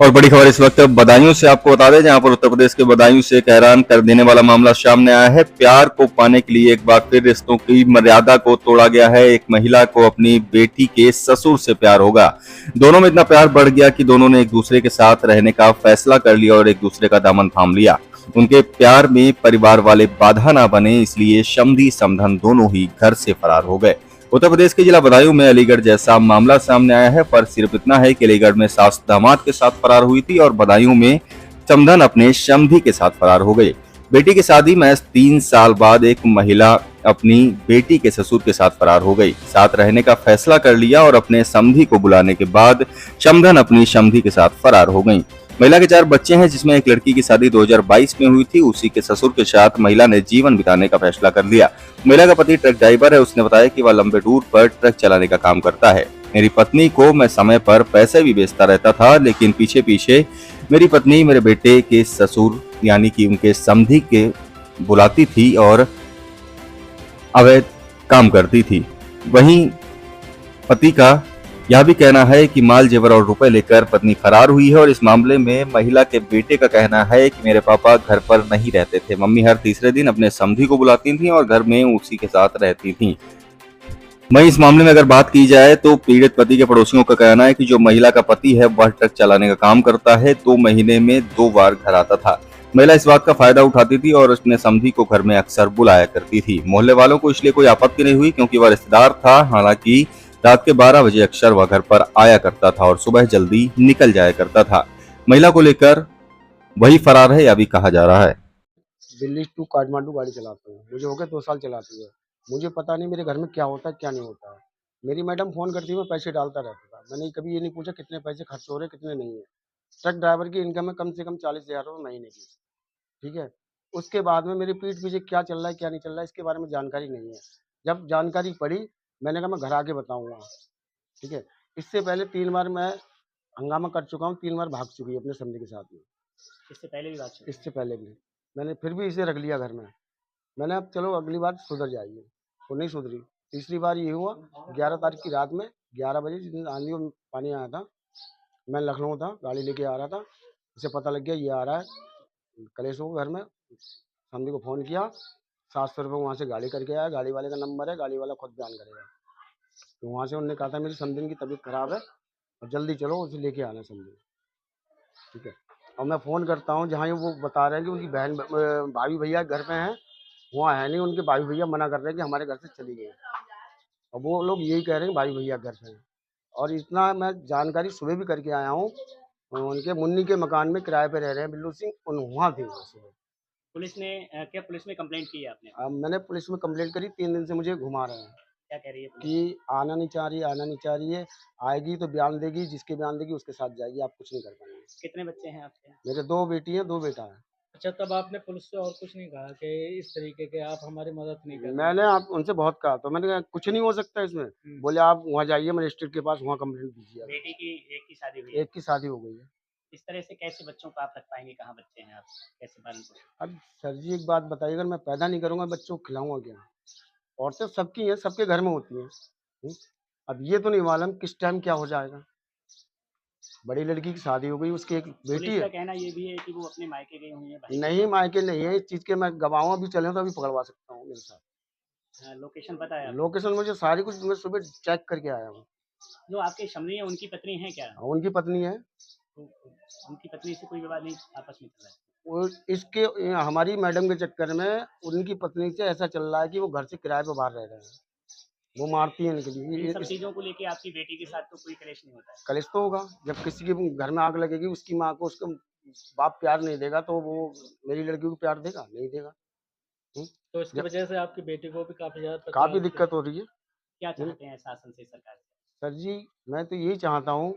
और बड़ी खबर इस वक्त बदायूं से आपको बता दें, जहां पर उत्तर प्रदेश के बदायूं से एक हैरान कर देने वाला मामला सामने आया है। प्यार को पाने के लिए एक बार फिर रिश्तों की मर्यादा को तोड़ा गया है। एक महिला को अपनी बेटी के ससुर से प्यार होगा। दोनों में इतना प्यार बढ़ गया कि दोनों ने एक दूसरे के साथ रहने का फैसला कर लिया और एक दूसरे का दामन थाम लिया। उनके प्यार में परिवार वाले बाधा ना बने, इसलिए समधी समधन दोनों ही घर से फरार हो गए। उत्तर प्रदेश के जिला बदायूं में अलीगढ़ जैसा मामला सामने आया है। फर्क सिर्फ इतना है कि अलीगढ़ में सास दामाद के साथ फरार हुई थी और बदायूं में समधन अपने समधी के साथ फरार हो गई। बेटी की शादी महज 3 साल बाद एक महिला अपनी बेटी के ससुर के साथ फरार हो गई। साथ रहने का फैसला कर लिया और अपने समधी को बुलाने के बाद समधन अपनी समधी के साथ फरार हो गई। महिला के 4 बच्चे हैं, जिसमें एक लड़की की शादी 2022 में हुई थी। उसी के ससुर के साथ महिला ने जीवन बिताने का फैसला कर लिया। महिला का पति ट्रक ड्राइवर है। उसने बताया कि वह लंबे टूर पर ट्रक चलाने का काम करता है। मेरी पत्नी को मैं समय पर पैसे भी भेजता रहता था, लेकिन पीछे पीछे मेरी पत्नी मेरे बेटे के ससुर यानी कि उनके समधी के बुलाती थी और अवैध काम करती थी। वहीं पति का यह भी कहना है कि माल जेवर और रुपए लेकर पत्नी फरार हुई है और इस मामले में महिला के बेटे का कहना है कि मेरे पापा घर पर नहीं रहते थे। मम्मी हर तीसरे दिन अपने समधी को बुलाती थी और घर में उसी के साथ रहती थी। वहीं इस मामले में अगर बात की जाए तो पीड़ित पति के पड़ोसियों का कहना है कि जो महिला का पति है वह ट्रक चलाने का काम करता है। 2 महीने में 2 बार घर आता था। महिला इस बात का फायदा उठाती थी और अपने समधी को घर में अक्सर बुलाया करती थी। मोहल्ले वालों को इसलिए कोई आपत्ति नहीं हुई, क्योंकि वह रिश्तेदार था। हालांकि रात के 12 बजे अक्सर वह घर पर आया करता था और सुबह जल्दी निकल जाया करता था। महिला को लेकर वही फरार है, या भी कहा जा रहा है। दिल्ली टू काठमांडू गाड़ी चलाता हूँ। मुझे हो गए 2 साल चलाते हुए। मुझे पता नहीं मेरे घर में क्या होता है, क्या नहीं होता है। मेरी मैडम फ़ोन करती है, मैं पैसे डालता रहता था। मैंने कभी ये नहीं पूछा कितने पैसे खर्च हो रहे हैं, कितने नहीं है। ट्रक ड्राइवर की इनकम है कम से कम 40,000 रुपये महीने की, ठीक है? उसके बाद में मेरी पीठ पीछे क्या चल रहा है, क्या नहीं चल रहा है, इसके बारे में जानकारी नहीं है। जब जानकारी पड़ी, मैंने कहा मैं घर आके बताऊँगा, ठीक है? इससे पहले 3 बार मैं हंगामा कर चुका हूँ, 3 बार भाग चुकी है अपने समधी के साथ में। इससे पहले भी बात इससे पहले भी। मैंने फिर भी इसे रख लिया घर में। मैंने अब चलो अगली बार सुधर जाएगी, वो नहीं सुधरी। तीसरी बार ये हुआ 11 तारीख की रात में 11 बजे, जिस दिन आंधी और पानी आया था, मैं लखनऊ था, गाड़ी लेके आ रहा था। उसे पता लग गया ये आ रहा है कलेश हो घर में। समधी को फ़ोन किया, 700 रुपये वहाँ से गाड़ी करके आया। गाड़ी वाले का नंबर है, गाड़ी वाला खुद बयान करेगा। तो वहाँ से उन्होंने कहा था मेरी समधी की तबीयत खराब है और जल्दी चलो उसे लेके आना समधी, ठीक है? और मैं फ़ोन करता हूँ जहाँ वो बता रहे हैं कि उनकी बहन भाभी भैया घर पे हैं, वहाँ है नहीं। उनके भाई भैया मना कर रहे हैं कि हमारे घर से चली गई। और वो लोग यही कह रहे हैं भाई भैया घर पे हैं। और इतना मैं जानकारी सुबह भी करके आया हूँ। उनके मुन्नी के मकान में किराए पे रह रहे हैं बिल्लू सिंह, उन वहाँ थे वो सुबह। पुलिस ने क्या पुलिस में कंप्लेंट की है आपने? अब मैंने पुलिस में कंप्लेंट करी, 3 दिन से मुझे घुमा रहे हैं क्या कह रही है पुलिस? कि आना नहीं चाह रही है, आना नहीं चाह रही है। आएगी तो बयान देगी, जिसके बयान देगी उसके साथ जाएगी, आप कुछ नहीं कर पाएंगे। कितने बच्चे हैं आपके? मेरे 2 बेटी हैं, 2 बेटा है। अच्छा, तब आपने पुलिस से और कुछ नहीं कहा कि इस तरीके के आप हमारी मदद नहीं कर रहे? मैंने आप उनसे बहुत कहा, तो मैंने कहा कुछ नहीं हो सकता इसमें। बोले आप वहाँ जाइए मजिस्ट्रेट के पास, वहाँ कंप्लेंट दीजिए। बेटी की एक की शादी हुई है। एक की शादी हो गई है। इस तरह से कैसे बच्चों को आप रख पाएंगे? कहाँ बच्चे हैं आप? कैसे पालन पोषण? अब सर जी एक बात बताइए, अगर मैं पैदा नहीं करूँगा बच्चों को खिलाऊँगा क्या? औरतें सबकी हैं, सबके घर में होती हैं। हुँ? अब ये तो नहीं मालूम किस टाइम क्या हो जाएगा। बड़ी लड़की की शादी हो गई, उसकी एक बेटी पुलिस का है। कहना ये भी है कि वो अपने मायके गई हुई है भाई के नहीं साथ। मायके नहीं है, इस चीज़ के मैं गवाह भी चले तो अभी पकड़वा सकता हूँ मेरे साथ। लोकेशन पता है आपको? लोकेशन मुझे सारी कुछ मैं सुबह चेक करके आया हूँ। जो आपके समधी है उनकी पत्नी है क्या? उनकी पत्नी है। तो उनकी पत्नी से कोई विवाद नहीं आपस में चल रहा है? वो इसके हमारी मैडम के चक्कर में उनकी पत्नी से ऐसा चल रहा है कि वो घर से किराए पे बाहर रह रहे हैं। वो मारती है इनके लिए। इन ये सब इस चीज़ों को लेके आपकी बेटी के साथ तो कोई कलेश नहीं होता है? कलेश तो होगा। जब किसी के घर में आग लगेगी, उसकी माँ को उसका बाप प्यार नहीं देगा, तो वो मेरी लड़की को प्यार देगा? नहीं देगा। हुँ? तो इसकी जब वजह से आपकी बेटी को भी काफ़ी ज़्यादा काफ़ी तकलीफ होती है। दिक्कत हो रही है। क्या हुँ? चाहते हैं शासन से, सरकार से? सर जी, मैं तो यही चाहता हूँ